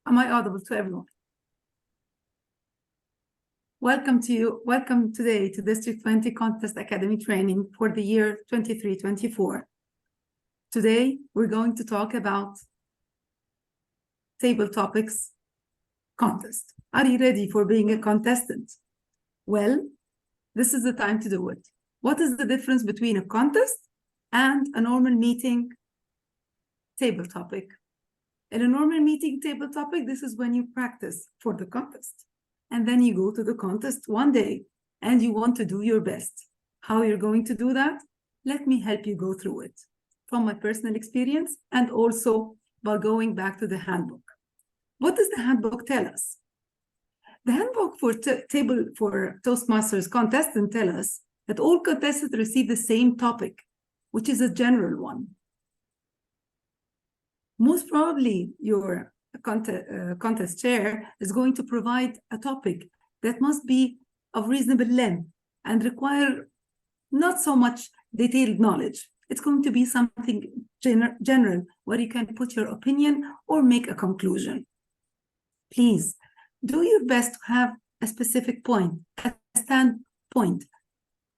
Am I audible to everyone? Welcome today to District 20 Contest Academy training for the year 23-24. Today, we're going to talk about table topics contest. Are you ready for being a contestant? Well, this is the time to do it. What is the difference between a contest and a normal meeting table topic? In a normal meeting table topic, this is when you practice for the contest. And then you go to the contest one day and you want to do your best. How you're going to do that? Let me help you go through it from my personal experience and also by going back to the handbook. What does the handbook tell us? The handbook for Toastmasters contestants tell us that all contestants receive the same topic, which is a general one. Most probably, your contest chair is going to provide a topic that must be of reasonable length and require not so much detailed knowledge. It's going to be something general where you can put your opinion or make a conclusion. Please do your best to have a specific point, a standpoint.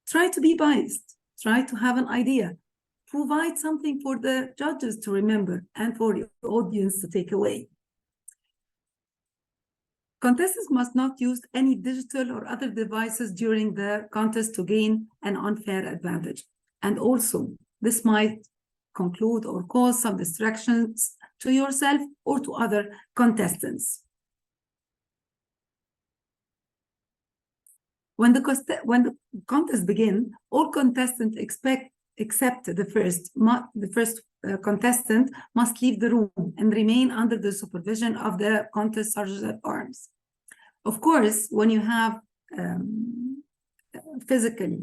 Try to be biased. Try to have an idea. Provide something for the judges to remember and for the audience to take away. Contestants must not use any digital or other devices during the contest to gain an unfair advantage. And also, this might conclude or cause some distractions to yourself or to other contestants. When the contest begins, all contestants except the first contestant must leave the room and remain under the supervision of the contest sergeant at arms. Of course, when you have physical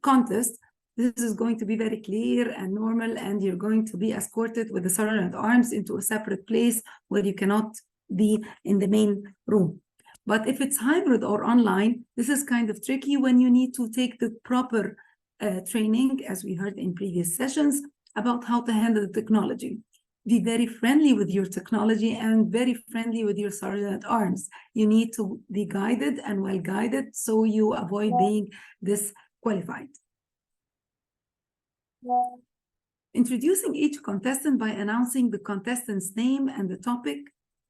contest, this is going to be very clear and normal, and you're going to be escorted with the sergeant at arms into a separate place where you cannot be in the main room. But if it's hybrid or online, this is kind of tricky when you need to take the proper training, as we heard in previous sessions, about how to handle the technology. Be very friendly with your technology and very friendly with your sergeant at arms. You need to be guided and well guided so you avoid being disqualified. Introducing each contestant by announcing the contestant's name and the topic.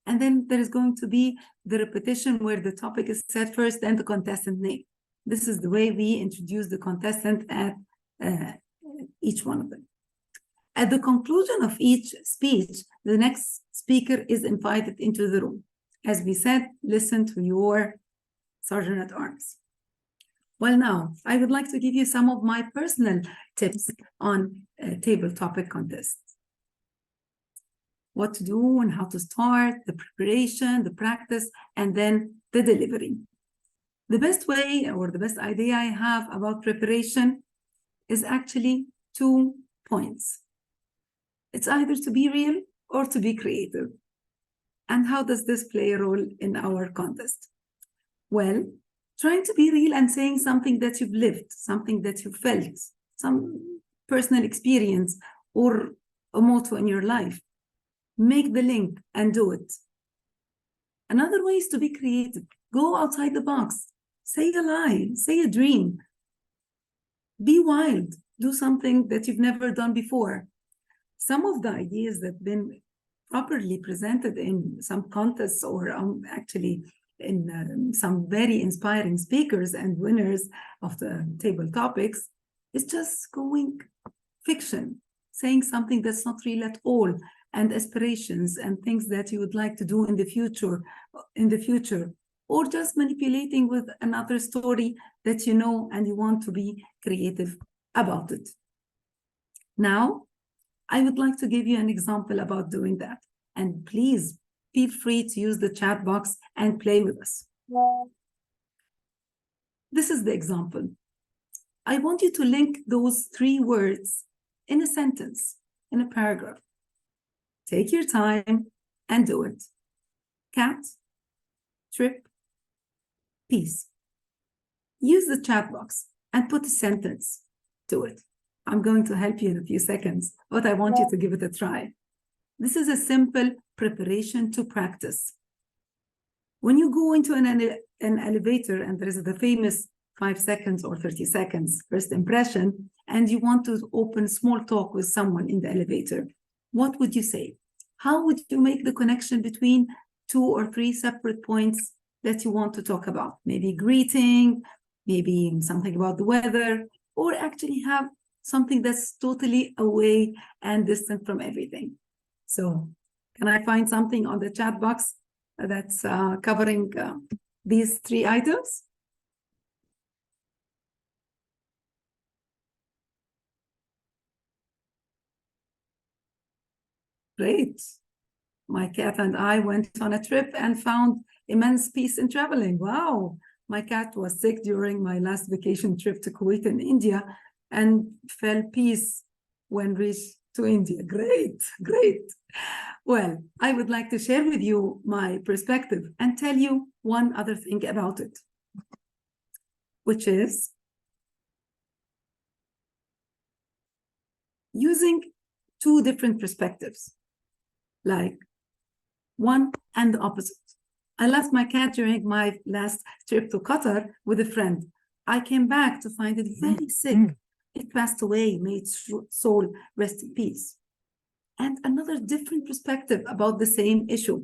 And then there is going to be the repetition where the topic is said first, then the contestant name. This is the way we introduce the contestant at each one of them. At the conclusion of each speech, the next speaker is invited into the room. As we said, listen to your sergeant at arms. Well, now, I would like to give you some of my personal tips on table topic contests. What to do and how to start, the preparation, the practice, and then the delivery. The best way or the best idea I have about preparation is actually 2 points. It's either to be real or to be creative. And how does this play a role in our contest? Well, trying to be real and saying something that you've lived, something that you felt, some personal experience or a motto in your life. Make the link and do it. Another way is to be creative. Go outside the box. Say a lie. Say a dream. Be wild. Do something that you've never done before. Some of the ideas that have been properly presented in some contests or actually in some very inspiring speakers and winners of the table topics is just going fiction, saying something that's not real at all, and aspirations and things that you would like to do in the future, or just manipulating with another story that you know and you want to be creative about it. Now, I would like to give you an example about doing that. And please feel free to use the chat box and play with us. This is the example. I want you to link those 3 words in a sentence, in a paragraph. Take your time and do it. Cat, trip, peace. Use the chat box and put a sentence to it. I'm going to help you in a few seconds, but I want you to give it a try. This is a simple preparation to practice. When you go into an elevator and there is the famous 5 seconds or 30 seconds first impression, and you want to open small talk with someone in the elevator, what would you say? How would you make the connection between 2 or 3 separate points that you want to talk about? Maybe greeting, maybe something about the weather, or actually have something that's totally away and distant from everything. So can I find something on the chat box that's covering these 3 items? Great. My cat and I went on a trip and found immense peace in traveling. Wow. My cat was sick during my last vacation trip to Kuwait and India and felt peace when reached to India. Great, great. Well, I would like to share with you my perspective and tell you one other thing about it, which is using 2 different perspectives, like one and the opposite. I left my cat during my last trip to Qatar with a friend. I came back to find it very sick. It passed away, may its soul rest in peace. And another different perspective about the same issue.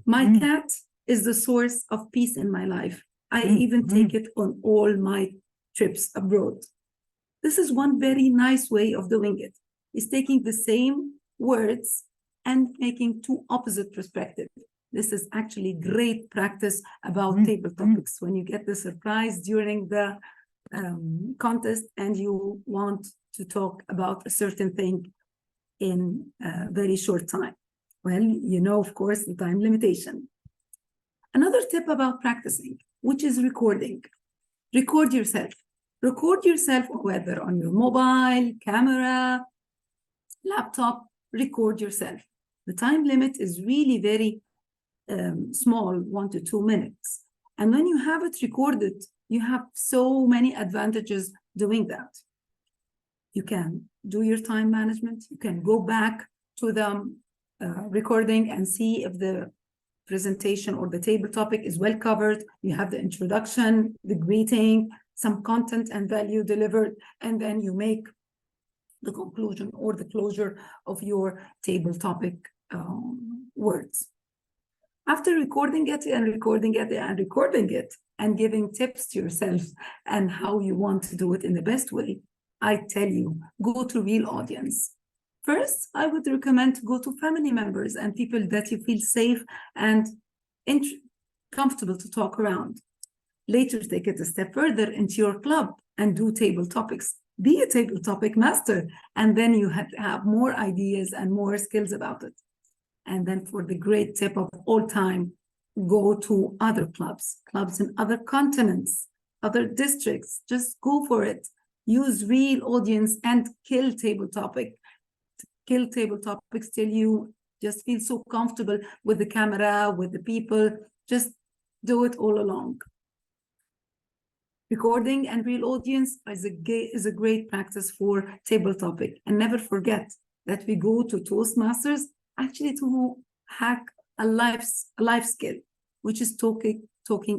My cat is the source of peace in my life. I even take it on all my trips abroad. This is one very nice way of doing it. Is taking the same words and making 2 opposite perspectives. This is actually great practice about table topics. When you get the surprise during the contest and you want to talk about a certain thing in a very short time. Well, you know, of course, the time limitation. Another tip about practicing, which is recording. Record yourself. Record yourself, whether on your mobile, camera, laptop, record yourself. The time limit is really very small, 1 to 2 minutes. And when you have it recorded, you have so many advantages doing that. You can do your time management. You can go back to the recording and see if the presentation or the table topic is well covered. You have the introduction, the greeting, some content and value delivered, and then you make the conclusion or the closure of your table topic words. After recording it and recording it and recording it and giving tips to yourself and how you want to do it in the best way, I tell you, go to real audience. First, I would recommend to go to family members and people that you feel safe and comfortable to talk around. Later, take it a step further into your club and do table topics. Be a table topic master, and then you have more ideas and more skills about it. And then for the great tip of all time, go to other clubs in other continents, other districts. Just go for it. Use real audience and kill table topics till you just feel so comfortable with the camera, with the people. Just do it all along. Recording and real audience is a great practice for table topic. And never forget that we go to Toastmasters actually to hack a life skill, which is talking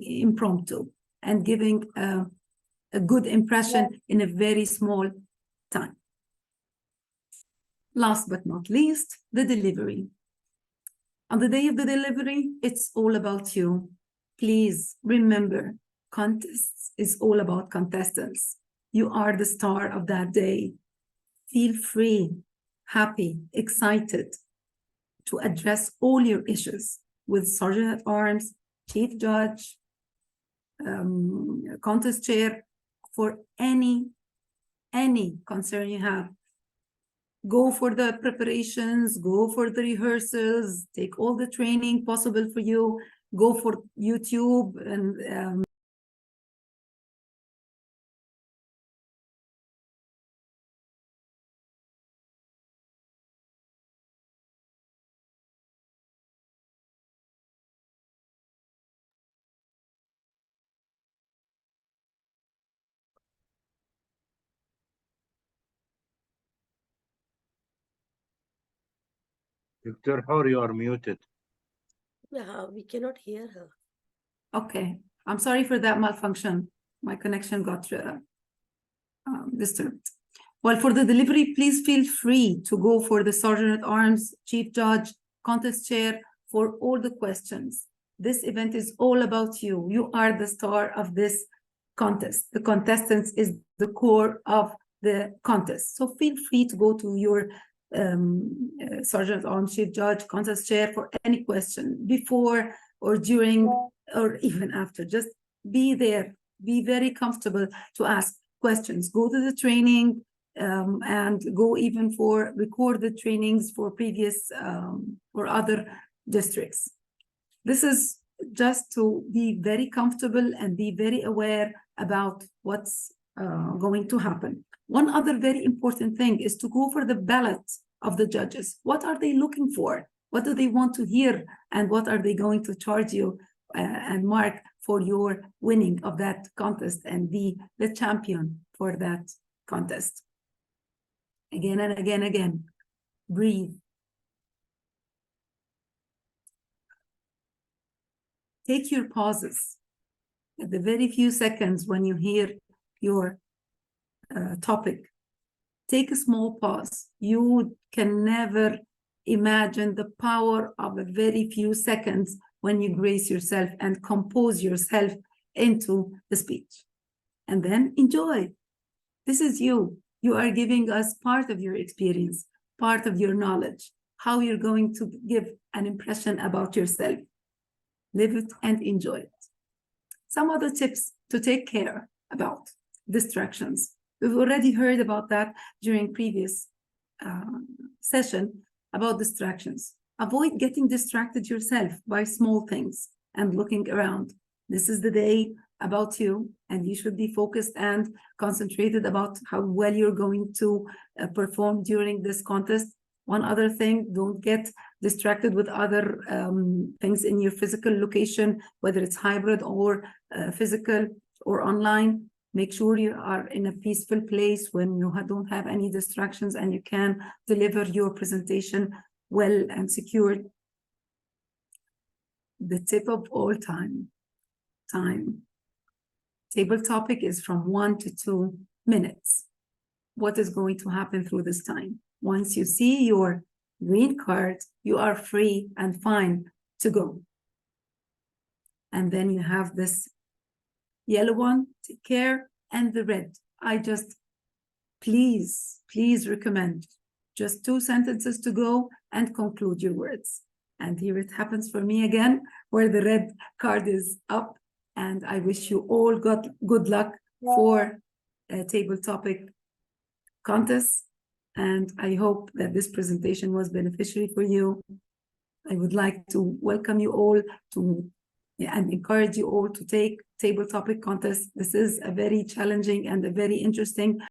impromptu and giving a good impression in a very small time. Last but not least, the delivery. On the day of the delivery, it's all about you. Please remember, contests is all about contestants. You are the star of that day. Feel free, happy, excited to address all your issues with Sergeant at Arms, Chief Judge, contest chair, for any concern you have. Go for the preparations, go for the rehearsals, take all the training possible for you, go for YouTube and Dr. Hor, you are muted. Yeah, we cannot hear her. Okay, I'm sorry for that malfunction. My connection got disturbed. Well, for the delivery, please feel free to go for the Sergeant at Arms, Chief Judge, Contest Chair for all the questions. This event is all about you. You are the star of this contest. The contestants is the core of the contest. So feel free to go to your Sergeant at Arms, Chief Judge, Contest Chair for any question before or during or even after. Just be there. Be very comfortable to ask questions. Go to the training and go even for recorded trainings for previous or other districts. This is just to be very comfortable and be very aware about what's going to happen. One other very important thing is to go for the ballot of the judges. What are they looking for? What do they want to hear? And what are they going to charge you and mark for your winning of that contest and be the champion for that contest? Again and again, again, breathe. Take your pauses at the very few seconds when you hear your topic. Take a small pause. You can never imagine the power of a very few seconds when you brace yourself and compose yourself into the speech. And then enjoy. This is you. You are giving us part of your experience, part of your knowledge, how you're going to give an impression about yourself. Live it and enjoy it. Some other tips to take care about distractions. We've already heard about that during previous session about distractions. Avoid getting distracted yourself by small things and looking around. This is the day about you, and you should be focused and concentrated about how well you're going to perform during this contest. One other thing, don't get distracted with other things in your physical location, whether it's hybrid or physical or online. Make sure you are in a peaceful place when you don't have any distractions and you can deliver your presentation well and secured. The tip of all time. Table topic is from 1 to 2 minutes. What is going to happen through this time? Once you see your green card, you are free and fine to go. And then you have this yellow one, take care, and the red. I just please recommend just 2 sentences to go and conclude your words. And here it happens for me again, where the red card is up. And I wish you all good luck for a table topic contest. And I hope that this presentation was beneficial for you. I would like to welcome you all to and encourage you all to take table topic contest. This is a very challenging and a very interesting